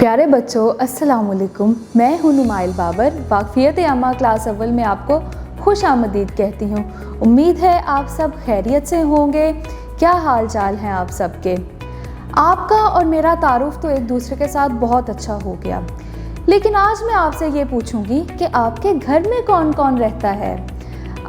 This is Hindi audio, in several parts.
प्यारे बच्चों, अस्सलाम वालेकुम। मैं हूं नुमाइल बाबर। वाक़फ़ियत आमा क्लास अव्वल में आपको खुश आमदीद कहती हूं। उम्मीद है आप सब खैरियत से होंगे। क्या हाल चाल हैं आप सबके? आपका और मेरा तारुफ तो एक दूसरे के साथ बहुत अच्छा हो गया, लेकिन आज मैं आपसे ये पूछूंगी कि आपके घर में कौन कौन रहता है,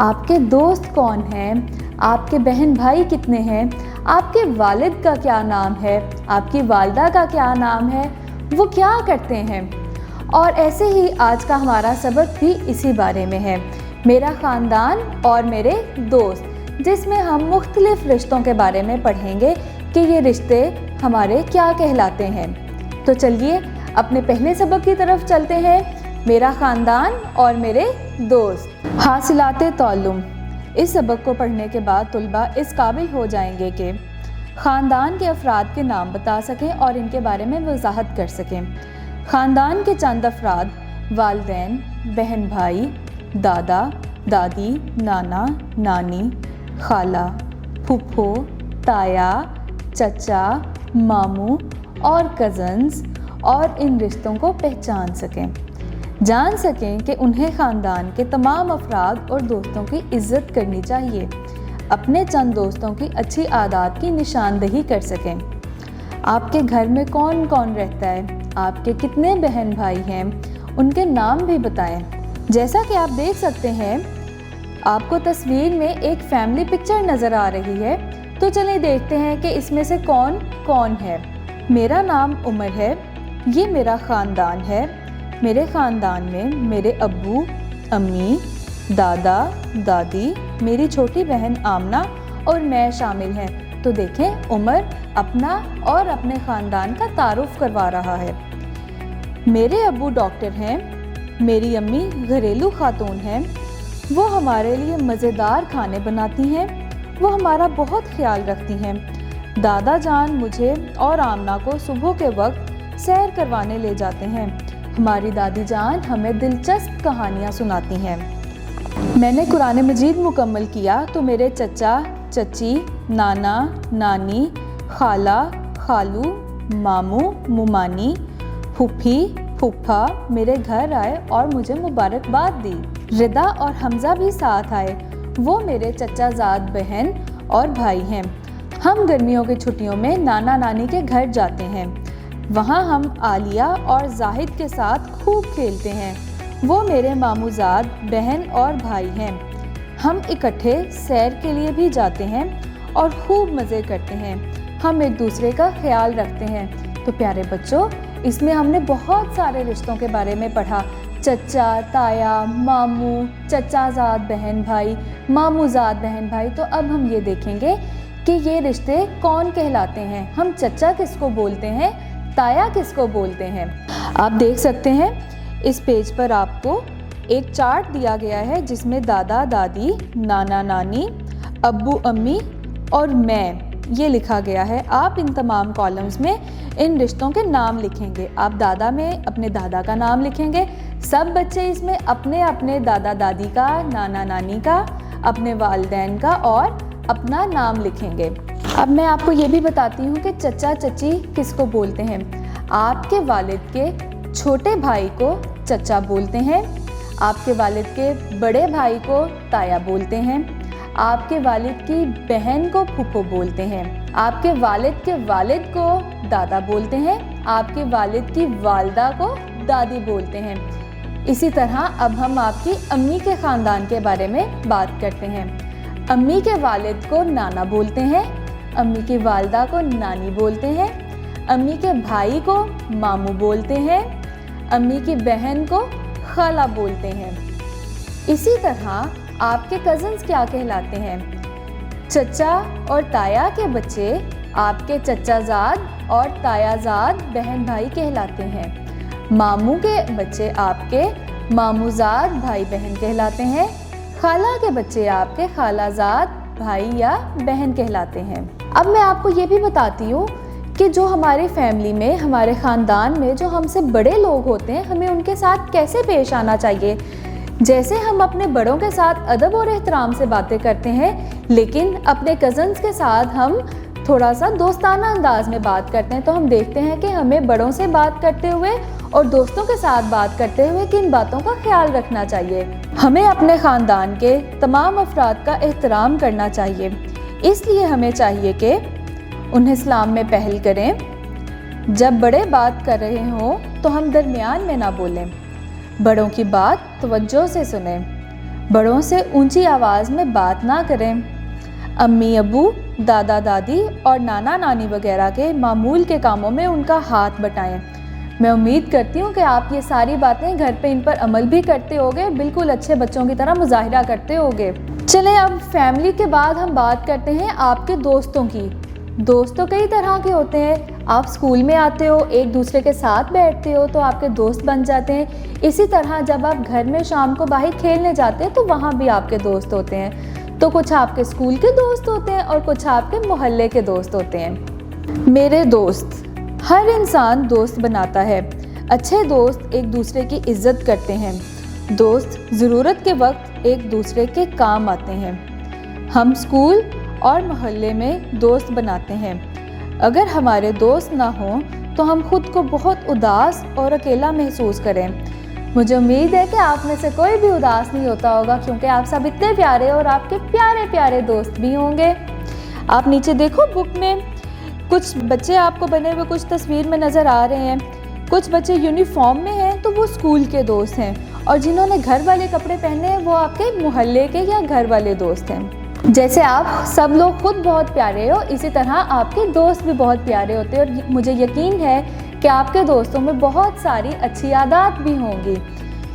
आपके दोस्त कौन हैं, आपके बहन भाई कितने हैं, आपके वालिद का क्या नाम है, आपकी वालदा का क्या नाम है, वो क्या करते हैं। और ऐसे ही आज का हमारा सबक भी इसी बारे में है, मेरा ख़ानदान और मेरे दोस्त, जिसमें हम मुख्तलिफ़ रिश्तों के बारे में पढ़ेंगे कि ये रिश्ते हमारे क्या कहलाते हैं। तो चलिए अपने पहले सबक की तरफ चलते हैं, मेरा ख़ानदान और मेरे दोस्त। हासिलाते ताल्लुम। इस सबक को पढ़ने के बाद तुलबा इस काबिल हो जाएंगे कि ख़ानदान के अफराद के नाम बता सकें और इनके बारे में वजाहत कर सकें। ख़ानदान के चंद अफराद वालिदैन, बहन भाई, दादा दादी, नाना नानी, खाला, फूफो, ताया, चचा, मामू और कज़न्स, और इन रिश्तों को पहचान सकें, जान सकें कि उन्हें ख़ानदान के तमाम अफराद और दोस्तों की इज़्ज़त करनी चाहिए, अपने चंद दोस्तों की अच्छी आदत की निशानदही कर सकें। आपके घर में कौन कौन रहता है, आपके कितने बहन भाई हैं, उनके नाम भी बताएं। जैसा कि आप देख सकते हैं, आपको तस्वीर में एक फैमिली पिक्चर नज़र आ रही है, तो चलिए देखते हैं कि इसमें से कौन कौन है। मेरा नाम उमर है, ये मेरा ख़ानदान है। मेरे ख़ानदान में मेरे अब्बू, अम्मी, दादा दादी, मेरी छोटी बहन आमना और मैं शामिल हैं। तो देखें, उमर अपना और अपने ख़ानदान का तारुफ करवा रहा है। मेरे अब्बू डॉक्टर हैं, मेरी अम्मी घरेलू खातून हैं, वो हमारे लिए मज़ेदार खाने बनाती हैं, वो हमारा बहुत ख्याल रखती हैं। दादा जान मुझे और आमना को सुबह के वक्त सैर करवाने ले जाते हैं। हमारी दादी जान हमें दिलचस्प कहानियाँ सुनाती हैं। मैंने कुरान मजीद मुकम्मल किया तो मेरे चचा चची, नाना नानी, खाला खालू, मामू मुमानी, फूफी फूफा मेरे घर आए और मुझे मुबारकबाद दी। रिदा और हमज़ा भी साथ आए, वो मेरे चचा ज़ाद बहन और भाई हैं। हम गर्मियों की छुट्टियों में नाना नानी के घर जाते हैं, वहाँ हम आलिया और जाहिद के साथ खूब खेलते हैं। वो मेरे मामूज़ाद बहन और भाई हैं। हम इकट्ठे सैर के लिए भी जाते हैं और खूब मज़े करते हैं। हम एक दूसरे का ख्याल रखते हैं। तो प्यारे बच्चों, इसमें हमने बहुत सारे रिश्तों के बारे में पढ़ा, चचा, ताया, मामू, चचाज़ाद बहन भाई, मामूज़ाद बहन भाई। तो अब हम ये देखेंगे कि ये रिश्ते कौन कहलाते हैं। हम चचा किसको बोलते हैं, ताया किसको बोलते हैं। आप देख सकते हैं इस पेज पर आपको एक चार्ट दिया गया है, जिसमें दादा दादी, नाना नानी, अब्बू अम्मी और मैं ये लिखा गया है। आप इन तमाम कॉलम्स में इन रिश्तों के नाम लिखेंगे। आप दादा में अपने दादा का नाम लिखेंगे। सब बच्चे इसमें अपने अपने दादा दादी का, नाना नानी का, अपने वालिदैन का और अपना नाम लिखेंगे। अब मैं आपको ये भी बताती हूँ कि चचा चची किसको बोलते हैं। आपके वालिद के छोटे भाई को चचा बोलते हैं, आपके वालिद के बड़े भाई को ताया बोलते हैं, आपके वालिद की बहन को फूफो बोलते हैं, आपके वालिद के वालिद को दादा बोलते हैं, आपके वालिद की वालदा को दादी बोलते हैं। इसी तरह अब हम आपकी अम्मी के ख़ानदान के बारे में बात करते हैं। अम्मी के वालिद को नाना बोलते हैं, अम्मी की वालदा को नानी बोलते हैं, अम्मी के भाई को मामू बोलते हैं, अम्मी की बहन को खाला बोलते हैं। इसी तरह आपके कज़न्स क्या कहलाते हैं। चचा और ताया के बच्चे आपके चचाज़ाद और तायाज़ाद बहन भाई कहलाते हैं। मामू के बच्चे आपके मामूज़ाद भाई बहन कहलाते हैं। खाला के बच्चे आपके खालाज़ाद भाई या बहन कहलाते हैं। अब मैं आपको ये भी बताती हूँ कि जो हमारी फैमिली में, हमारे ख़ानदान में जो हमसे बड़े लोग होते हैं, हमें उनके साथ कैसे पेश आना चाहिए। जैसे हम अपने बड़ों के साथ अदब और एहतराम से बातें करते हैं, लेकिन अपने कज़न्स के साथ हम थोड़ा सा दोस्ताना अंदाज में बात करते हैं, तो हम देखते हैं कि हमें बड़ों से बात करते हुए और दोस्तों के साथ बात करते हुए किन बातों का ख्याल रखना चाहिए। हमें अपने ख़ानदान के तमाम अफराद का एहतराम करना चाहिए, इसलिए हमें चाहिए कि उन्हें इस्लाम में पहल करें। जब बड़े बात कर रहे हों तो हम दरमियान में ना बोलें, बड़ों की बात तवज्जो से सुनें, बड़ों से ऊंची आवाज़ में बात ना करें। अम्मी अबू, दादा दादी और नाना नानी वगैरह के मामूल के कामों में उनका हाथ बटाएं। मैं उम्मीद करती हूँ कि आप ये सारी बातें घर पे इन पर अमल भी करते होगे, बिल्कुल अच्छे बच्चों की तरह मुजाहिरा करते होगे। चलें अब फैमिली के बाद हम बात करते हैं आपके दोस्तों की। दोस्त तो कई तरह के होते हैं। आप स्कूल में आते हो, एक दूसरे के साथ बैठते हो तो आपके दोस्त बन जाते हैं। इसी तरह जब आप घर में शाम को बाहर खेलने जाते हैं तो वहाँ भी आपके दोस्त होते हैं। तो कुछ आपके स्कूल के दोस्त होते हैं और कुछ आपके मोहल्ले के दोस्त होते हैं। मेरे दोस्त, हर इंसान दोस्त बनाता है। अच्छे दोस्त एक दूसरे की इज्जत करते हैं। दोस्त ज़रूरत के वक्त एक दूसरे के काम आते हैं। हम स्कूल और मोहल्ले में दोस्त बनाते हैं। अगर हमारे दोस्त ना हों तो हम खुद को बहुत उदास और अकेला महसूस करें। मुझे उम्मीद है कि आप में से कोई भी उदास नहीं होता होगा, क्योंकि आप सब इतने प्यारे और आपके प्यारे प्यारे दोस्त भी होंगे। आप नीचे देखो, बुक में कुछ बच्चे आपको बने हुए कुछ तस्वीर में नज़र आ रहे हैं। कुछ बच्चे यूनिफॉर्म में हैं तो वो स्कूल के दोस्त हैं, और जिन्होंने घर वाले कपड़े पहने हैं वो आपके मोहल्ले के या घर वाले दोस्त हैं। जैसे आप सब लोग खुद बहुत प्यारे हो, इसी तरह आपके दोस्त भी बहुत प्यारे होते हैं, और मुझे यकीन है कि आपके दोस्तों में बहुत सारी अच्छी आदत भी होंगी।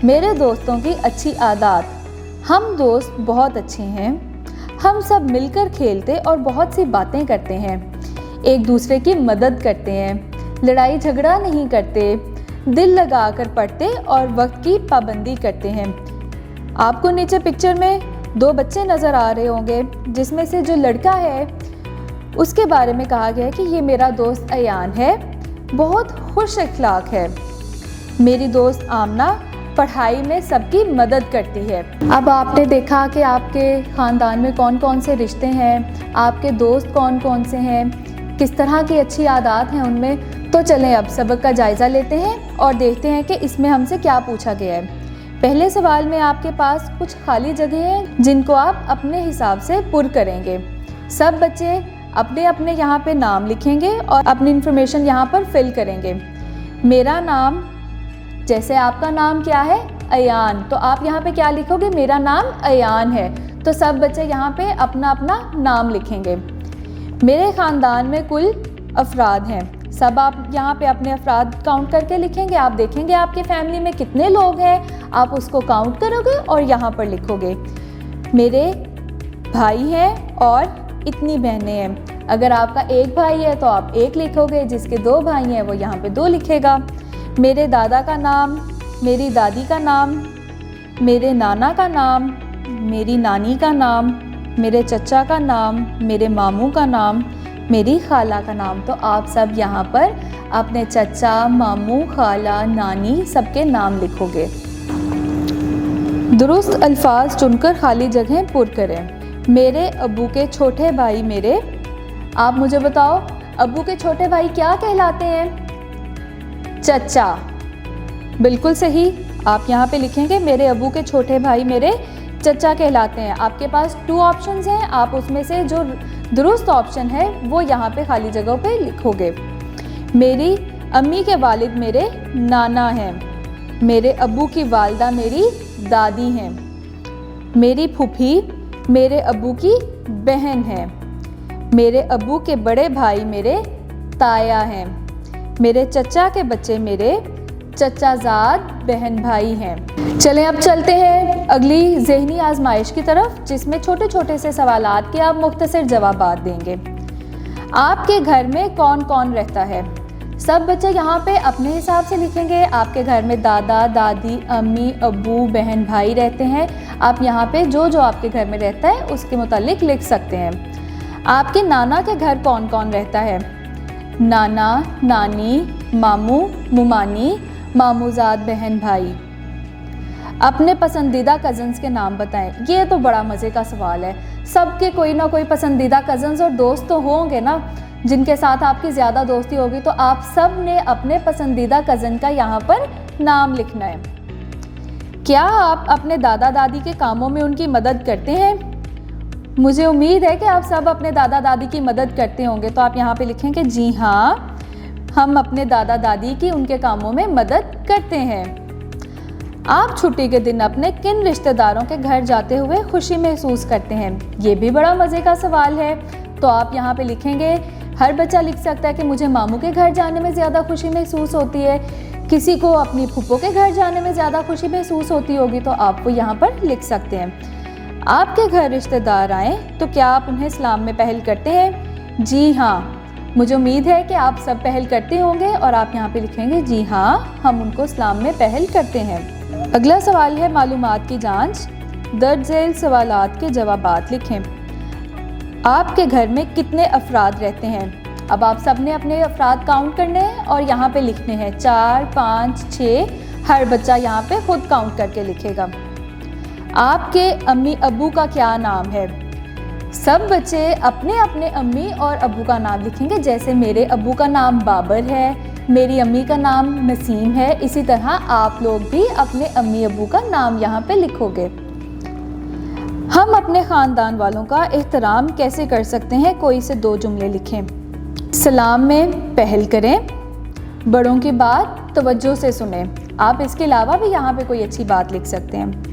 मेरे दोस्तों की अच्छी आदत, हम दोस्त बहुत अच्छे हैं। हम सब मिलकर खेलते और बहुत सी बातें करते हैं, एक दूसरे की मदद करते हैं, लड़ाई झगड़ा नहीं करते, दिल लगाकर पढ़ते और वक्त की पाबंदी करते हैं। आपको नीचे पिक्चर में 2 बच्चे नज़र आ रहे होंगे, जिसमें से जो लड़का है उसके बारे में कहा गया है कि ये मेरा दोस्त अयान है, बहुत खुश अखलाक है। मेरी दोस्त आमना पढ़ाई में सबकी मदद करती है। अब आपने देखा कि आपके ख़ानदान में कौन कौन से रिश्ते हैं, आपके दोस्त कौन कौन से हैं, किस तरह की अच्छी आदत हैं उनमें। तो चलें अब सबक का जायज़ा लेते हैं और देखते हैं कि इसमें हमसे क्या पूछा गया है। पहले सवाल में आपके पास कुछ खाली जगह हैं जिनको आप अपने हिसाब से पुर करेंगे। सब बच्चे अपने अपने यहाँ पे नाम लिखेंगे और अपनी इन्फॉर्मेशन यहाँ पर फिल करेंगे। मेरा नाम, जैसे आपका नाम क्या है, अयान, तो आप यहाँ पे क्या लिखोगे, मेरा नाम अयान है। तो सब बच्चे यहाँ पे अपना अपना नाम लिखेंगे। मेरे ख़ानदान में कुल अफराद हैं, सब आप यहाँ पे अपने अफराद काउंट करके लिखेंगे। आप देखेंगे आपके फैमिली में कितने लोग हैं, आप उसको काउंट करोगे और यहाँ पर लिखोगे। मेरे भाई हैं और इतनी बहनें हैं। अगर आपका एक भाई है तो आप 1 लिखोगे, जिसके 2 भाई हैं वो यहाँ पे 2 लिखेगा। मेरे दादा का नाम, मेरी दादी का नाम, मेरे नाना का नाम, मेरी नानी का नाम, मेरे चचा का नाम, मेरे मामू का नाम, मेरी खाला का नाम। तो आप सब यहाँ पर अपने चचा, मामू, खाला, नानी सबके नाम लिखोगे। दुरुस्त अल्फाज चुनकर खाली जगह पुर करें। मेरे अब्बू के छोटे भाई मेरे, आप मुझे बताओ अब्बू के छोटे भाई क्या कहलाते हैं, चचा। बिल्कुल सही, आप यहाँ पे लिखेंगे मेरे अब्बू के छोटे भाई मेरे चचा कहलाते हैं। आपके पास 2 ऑप्शंस हैं, आप उसमें से जो दुरुस्त ऑप्शन है वो यहाँ पे खाली जगह पे लिखोगे। मेरी अम्मी के वालिद मेरे नाना हैं। मेरे अब्बू की वालदा मेरी दादी हैं। मेरी फूफी मेरे अब्बू की बहन है। मेरे अब्बू के बड़े भाई मेरे ताया हैं। मेरे चचा के बच्चे मेरे चचाजाद बहन भाई हैं। चलें अब चलते हैं अगली ज़हनी आजमाइश की तरफ, जिसमें छोटे छोटे से सवालात के आप मुख्तसर जवाबात देंगे। आपके घर में कौन कौन रहता है? सब बच्चे यहाँ पे अपने हिसाब से लिखेंगे। आपके घर में दादा दादी, अम्मी, अब्बू, बहन, भाई रहते हैं। आप यहाँ पे जो जो आपके घर में रहता है उसके मुतालिक लिख सकते हैं। आपके नाना के घर कौन कौन रहता है? नाना, नानी, मामू, मुमानी, मामूजाद बहन भाई। अपने पसंदीदा कज़न्स के नाम बताएं। ये तो बड़ा मज़े का सवाल है। सबके कोई ना कोई पसंदीदा कज़न्स और दोस्त तो होंगे ना, जिनके साथ आपकी ज़्यादा दोस्ती होगी। तो आप सब ने अपने पसंदीदा कज़न का यहाँ पर नाम लिखना है। क्या आप अपने दादा दादी के कामों में उनकी मदद करते हैं? मुझे उम्मीद है कि आप सब अपने दादा दादी की मदद करते होंगे। तो आप यहाँ पे लिखें कि जी हाँ, हम अपने दादा दादी की उनके कामों में मदद करते हैं। आप छुट्टी के दिन अपने किन रिश्तेदारों के घर जाते हुए खुशी महसूस करते हैं? ये भी बड़ा मज़े का सवाल है। तो आप यहाँ पे लिखेंगे, हर बच्चा लिख सकता है कि मुझे मामू के घर जाने में ज़्यादा खुशी महसूस होती है, किसी को अपनी फूफो के घर जाने में ज़्यादा खुशी महसूस होती होगी। तो आप वो यहाँ पर लिख सकते हैं। आपके घर रिश्तेदार आए तो क्या आप उन्हें सलाम में पहल करते हैं? जी हाँ, मुझे उम्मीद है कि आप सब पहल करते होंगे। और आप यहाँ पे लिखेंगे जी हाँ, हम उनको सलाम में पहल करते हैं। अगला सवाल है मालूमात की जांच। दर्ज झेल सवालात के जवाबात लिखें। आपके घर में कितने अफराद रहते हैं? अब आप सब ने अपने अफराद काउंट करने हैं और यहाँ पे लिखने हैं 4, 5, 6। हर बच्चा यहाँ पे खुद काउंट करके लिखेगा। आपके अम्मी अब्बू का क्या नाम है? सब बच्चे अपने अपने अम्मी और अब्बू का नाम लिखेंगे। जैसे मेरे अब्बू का नाम बाबर है, मेरी अम्मी का नाम नसीम है, इसी तरह आप लोग भी अपने अम्मी अब्बू का नाम यहाँ पे लिखोगे। हम अपने ख़ानदान वालों का एहतराम कैसे कर सकते हैं? कोई से 2 जुमले लिखें। सलाम में पहल करें, बड़ों की बात तवज्जो से सुने। आप इसके अलावा भी यहाँ पे कोई अच्छी बात लिख सकते हैं।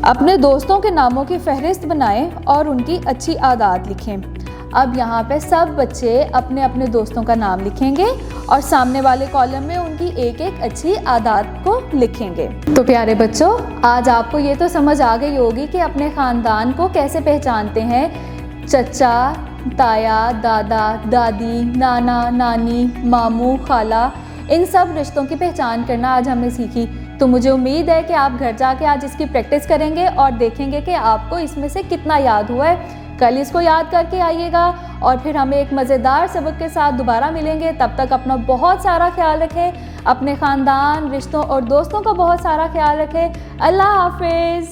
अपने दोस्तों के नामों की फहरिस्त बनाएं और उनकी अच्छी आदत लिखें। अब यहाँ पे सब बच्चे अपने अपने दोस्तों का नाम लिखेंगे और सामने वाले कॉलम में उनकी एक एक अच्छी आदत को लिखेंगे। तो प्यारे बच्चों, आज आपको ये तो समझ आ गई होगी कि अपने ख़ानदान को कैसे पहचानते हैं। चचा, ताया, दादा, दादी, नाना, नानी, मामू, खाला, इन सब रिश्तों की पहचान करना आज हमने सीखी। तो मुझे उम्मीद है कि आप घर जाके आज इसकी प्रैक्टिस करेंगे और देखेंगे कि आपको इसमें से कितना याद हुआ है। कल इसको याद करके आइएगा और फिर हमें एक मज़ेदार सबक के साथ दोबारा मिलेंगे। तब तक अपना बहुत सारा ख्याल रखें, अपने ख़ानदान, रिश्तों और दोस्तों का बहुत सारा ख्याल रखें। अल्लाह हाफ़िज़।